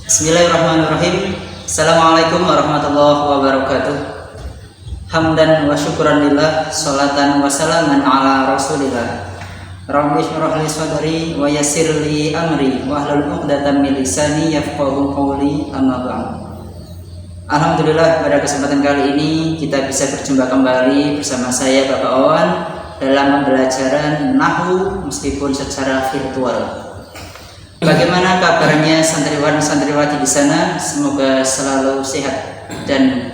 Bismillahirrahmanirrahim. Assalamualaikum warahmatullahi wabarakatuh. Hamdan wa syukran lillah, sholatan wa salaman ala rasulillah. Rabbi shrah li sadri wa yassir li amri wa hlul 'uqdatam min lisani yafqahu qawli, amma ba'd. Alhamdulillah, pada kesempatan kali ini kita bisa berjumpa kembali bersama saya Bapak Owan dalam pembelajaran Nahwu meskipun secara virtual. Bagaimana kabarnya santriwan santriwati di sana? Semoga selalu sehat dan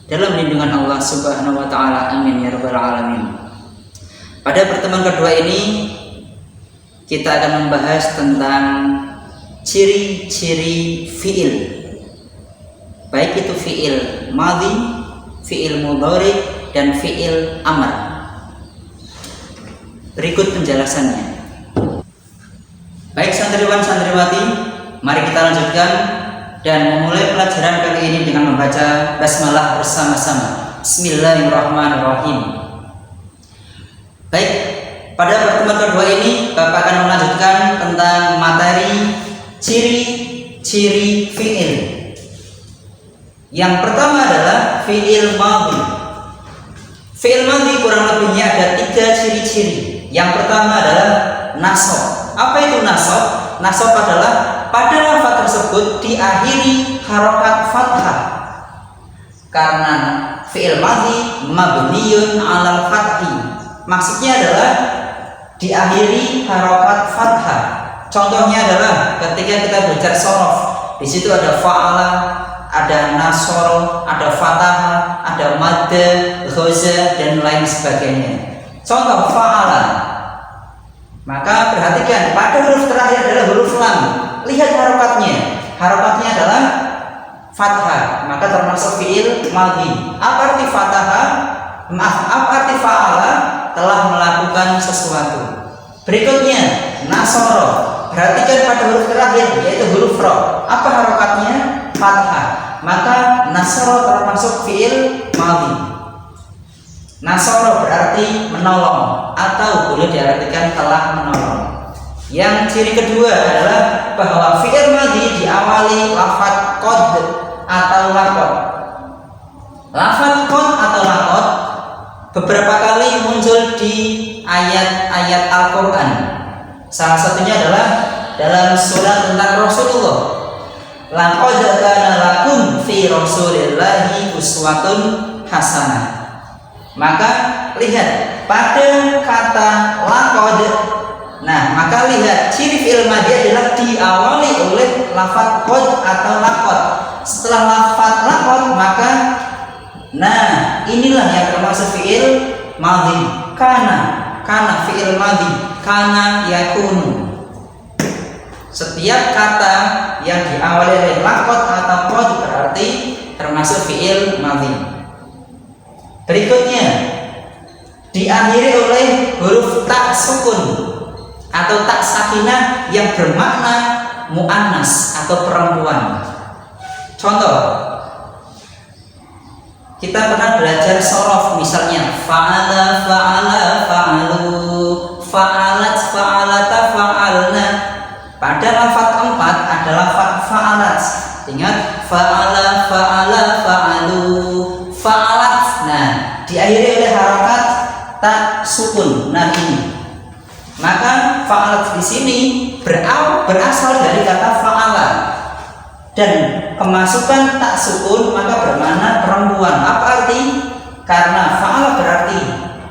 dalam lindungan Allah Subhanahu wa taala. Amin ya rabbal alamin. Pada pertemuan kedua ini kita akan membahas tentang ciri-ciri fiil. Baik itu fiil madhi, fiil mudhari dan fiil amr. Berikut penjelasannya. Baik santriwan santriwati, mari kita lanjutkan dan memulai pelajaran kali ini dengan membaca basmalah bersama-sama. Bismillahirrahmanirrahim. Baik, pada pertemuan kedua ini Bapak akan melanjutkan tentang materi ciri-ciri fiil. Yang pertama adalah fiil madhi. Fiil madhi kurang lebihnya ada 3 ciri-ciri. Yang pertama adalah nasab. Apa itu nasab? Nasab adalah pada lafaz tersebut diakhiri harokat fathah. Karena fi'il madhi mabniyun 'alal fathi. Maksudnya adalah diakhiri harokat fathah. Contohnya adalah ketika kita belajar shorof, di situ ada fa'ala, ada nasor, ada fathah, ada madda, ghaza dan lain sebagainya. Contoh fa'ala. Maka perhatikan pada huruf terakhir adalah huruf lam. Lihat harokatnya. Harokatnya adalah fathah. Maka termasuk fiil madhi. Apa arti fathah? Apa arti fa'ala? Telah melakukan sesuatu. Berikutnya nasoro. Perhatikan pada huruf terakhir yaitu huruf ro. Apa harokatnya? Fathah. Maka nasoro termasuk fiil madhi. Nasoro berarti menolong atau boleh diartikan telah menolong. Yang ciri kedua adalah bahwa fi'il madhi diawali lafadz qad atau laqad. Lafadz qad atau laqad beberapa kali muncul di ayat-ayat Al-Qur'an. Salah satunya adalah dalam surat tentang Rasulullah. Laqad kana lakum fi Rasulillahi uswatun hasanah. Maka lihat pada kata laqad. Nah, maka lihat ciri fi'il madhi adalah diawali oleh lafadz qad atau laqad. Setelah lafadz laqad maka inilah yang termasuk fi'il madhi. Kana fi'il madhi, kana yakunu. Setiap kata yang diawali oleh laqad atau qad berarti termasuk fi'il madhi. Berikutnya diakhiri oleh huruf tak sukun atau tak sakinah yang bermakna muannas atau perempuan. Contoh, kita pernah belajar shorof, misalnya fa'ala, fa'ala, fa'alu, fa'alat, fa'alata, fa'alna. Pada lafaz 4 ada lafaz fa'alat. Ingat, fa'ala, fa'ala, fa'alu, fa'alat. Diakhiri oleh harokat tak sukun. Ini. Maka fa'alat di sini berasal dari kata fa'ala dan kemasukan tak sukun maka bermakna perempuan. Apa arti? Karena fa'ala berarti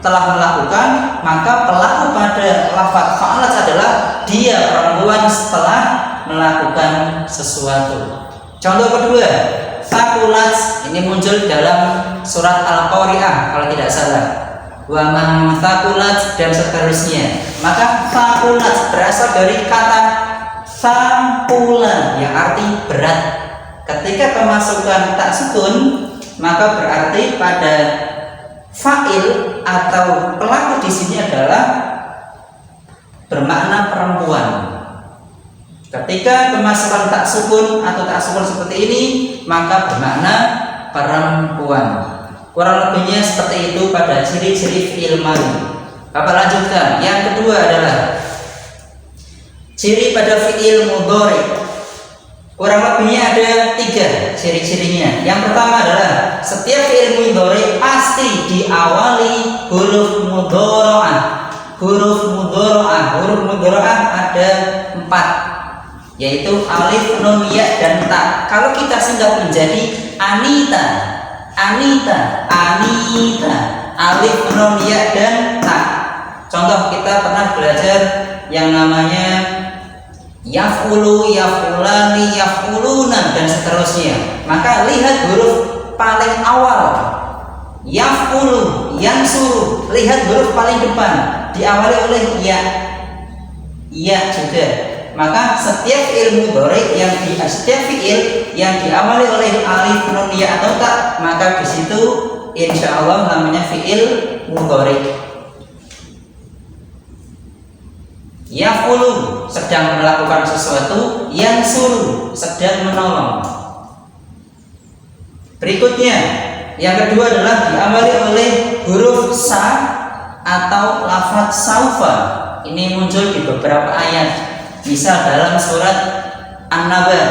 telah melakukan, maka pelaku pada lafaz fa'alat adalah dia perempuan setelah melakukan sesuatu. Contoh kedua, thaqulat, ini muncul dalam surat Al-Qari'ah kalau tidak salah. Wa man thaqulat dan seterusnya. Maka thaqulat berasal dari kata thaqula yang arti berat. Ketika kemasukan tak sukun, maka berarti pada fa'il atau pelaku di sini adalah bermakna perempuan. Ketika kemasukan tak sukun atau tak sukun seperti ini, maka bermakna perempuan. Kurang lebihnya seperti itu pada ciri-ciri fi'il madhi. Bapak lanjutkan. Yang kedua adalah ciri pada fi'il mudhari. Kurang lebihnya ada 3 ciri-cirinya. Yang pertama adalah setiap fi'il mudhari pasti diawali huruf mudhari'ah. Huruf mudhari'ah ada 4, yaitu alif, nun, ya, dan ta. Kalau kita singkat menjadi Anita, alif, nun, ya, dan ta. Contoh, kita pernah belajar yang namanya yaf'ulu, yaf'ulani, yaf'uluna, dan seterusnya. Maka lihat huruf paling awal, yaf'ulu, yansuru. Lihat huruf paling depan, diawali oleh ya juga. Maka setiap fi'il mudhari setiap fi'il yang diawali oleh alif, nun, ya atau ta, maka di situ insya Allah namanya fi'il mudhari. Yaf'ulu sedang melakukan sesuatu, yansuru sedang menolong. Berikutnya, yang kedua adalah diawali oleh huruf sa atau lafaz saufa. Ini muncul di beberapa ayat. Misal dalam surat An-Naba,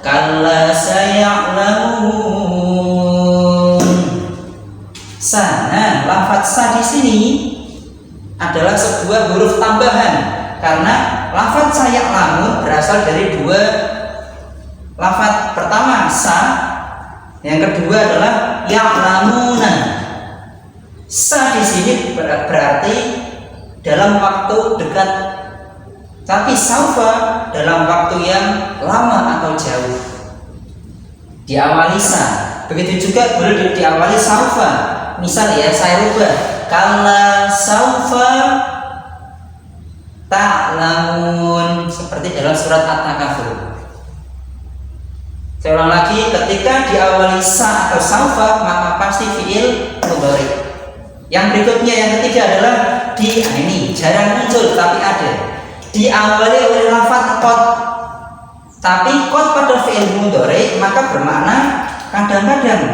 kalla saya'lamun. Nah, lafaz sa di sini adalah sebuah huruf tambahan. Karena lafaz saya'lamun berasal dari 2 lafaz. Pertama sa, yang kedua adalah ya'lamuna. Sa di sini berarti dalam waktu dekat, tapi saufa dalam waktu yang lama atau jauh. Diawali sa. Begitu juga boleh diawali saufa. Misal ya, saya rubah, kalla saufa ta'lamun, seperti dalam surat At-Takafur. Saya ulang lagi, ketika diawali sa atau saufa maka pasti fi'il mudhari. Yang berikutnya, yang ketiga adalah ini jarang muncul tapi ada, diawali oleh lafaz qad. Tapi qad pada fi'il mudhari maka bermakna kadang-kadang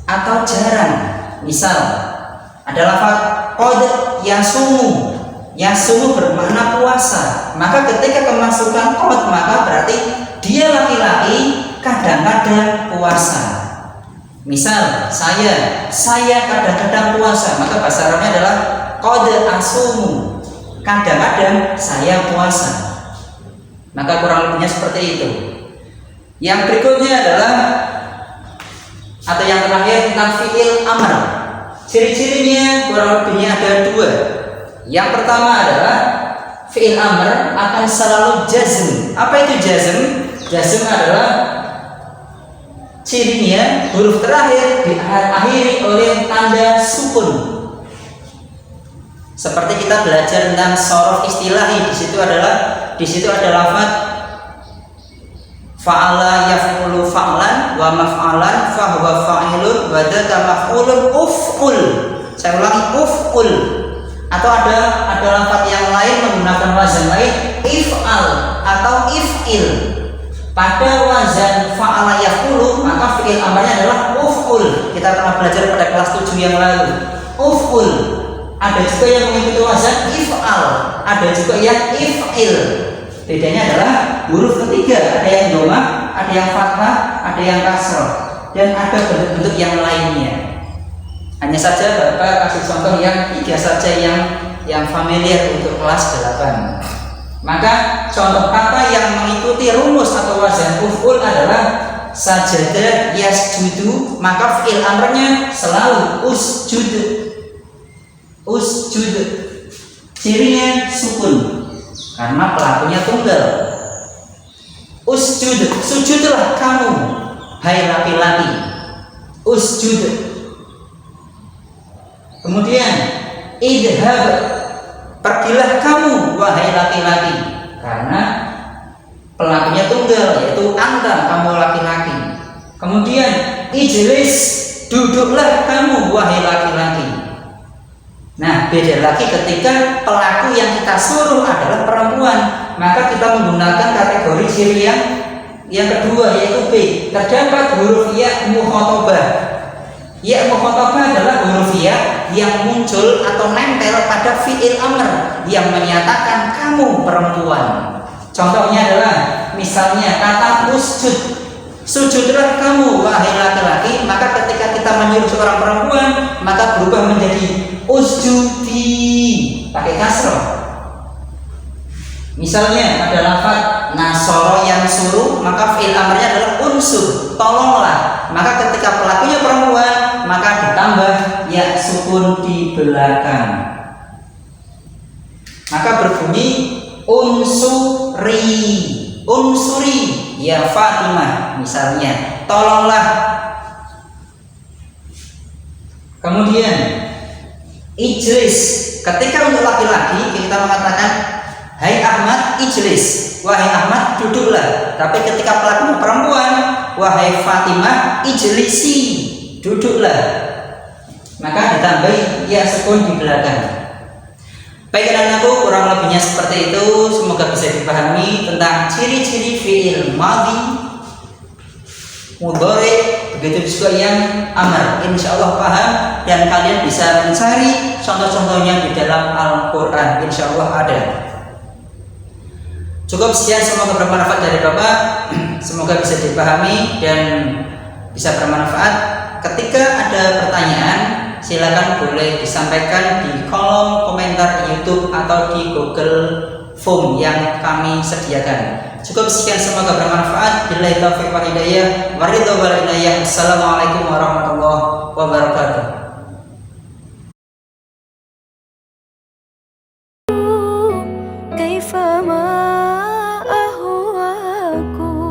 atau jarang. Misal ada lafaz qad yasumu. Yasumu bermakna puasa, maka ketika kemasukan qad maka berarti dia laki-laki kadang-kadang puasa. Misal saya kadang-kadang puasa, maka bahasa Arabnya adalah qad asumu, kadang-kadang saya puasa. Maka kurang lebihnya seperti itu. Yang berikutnya adalah atau yang terakhir tentang fi'il amr. Ciri-cirinya kurang lebihnya ada 2. Yang pertama adalah fi'il amr akan selalu jazm. Apa itu jazm? Jazm adalah cirinya huruf terakhir diakhiri oleh tanda sukun. Seperti kita belajar tentang shorof istilahi, di situ ada lafaz fa'ala yaf'ulu fa'lan wa maf'alan fa huwa fa'ilun wa dzaka maf'ulun uf'ul. Saya ulangi, uf'ul. Atau ada lafaz yang lain menggunakan wazan lain, if'al atau if'il. Pada wazan fa'ala yaf'ulu maka fi'il amrnya adalah uf'ul. Kita pernah belajar pada kelas 7 yang lalu. Uf'ul. Ada juga yang mengikuti wazan if'al, ada juga yang if'il. Bedanya adalah huruf ketiga, ada yang dhamma, ada yang fathah, ada yang kasroh, dan ada bentuk-bentuk yang lainnya. Hanya saja Bapak kasih contoh yang 3 saja yang familiar untuk kelas 8. Maka contoh kata yang mengikuti rumus atau wazan uf'ul adalah sajada yasjudu, maka fi'il amrnya selalu usjud. Usjud. Cirinya sukun karena pelakunya tunggal. Usjud, sujudlah kamu hai laki-laki. Usjud. Kemudian idhab, pergilah kamu wahai laki-laki, karena pelakunya tunggal yaitu anta, kamu laki-laki. Kemudian ijlis, duduklah kamu wahai laki-laki. Nah, beda lagi ketika pelaku yang kita suruh adalah perempuan, maka kita menggunakan kategori ciri yang kedua yaitu B. Terdapat huruf ya mukhatabah. Ya mukhatabah adalah huruf ya yang muncul atau nempel pada fi'il amr yang menyatakan kamu perempuan. Contohnya adalah misalnya kata usjud. Sujudlah kamu wahai laki-laki, maka ketika kita menyuruh seorang perempuan maka berubah menjadi usjudi pakai kasroh. Misalnya ada lafaz nasoro yang suruh, maka fi'il amarnya adalah unsur, tolonglah. Maka ketika pelakunya perempuan maka ditambah ya sukun di belakang, maka berbunyi unsuri, unsuri ya Fatimah misalnya, tolonglah. Kemudian ijlis, ketika untuk laki-laki kita mengatakan hai Ahmad ijlis, wahai Ahmad duduklah. Tapi ketika pelakunya perempuan, wahai Fatimah ijlisi, duduklah. Maka ditambahi ya sukun di belakang. Baik anak-anakku, kurang lebihnya seperti itu. Semoga bisa dipahami tentang ciri-ciri fi'il madhi, mudhari, begitu juga yang amar. Insya Allah paham dan kalian bisa mencari contoh-contohnya di dalam Al-Quran. Insya Allah ada. Cukup sekian, semoga bermanfaat dari Bapak. Semoga bisa dipahami dan bisa bermanfaat. Ketika ada pertanyaan, silakan boleh disampaikan di kolom komentar YouTube atau di Google Form yang kami sediakan. Cukup sekian, semoga bermanfaat. Billahi taufiq wal hidayah. Waridho wal inayah. Assalamualaikum warahmatullahi wabarakatuh.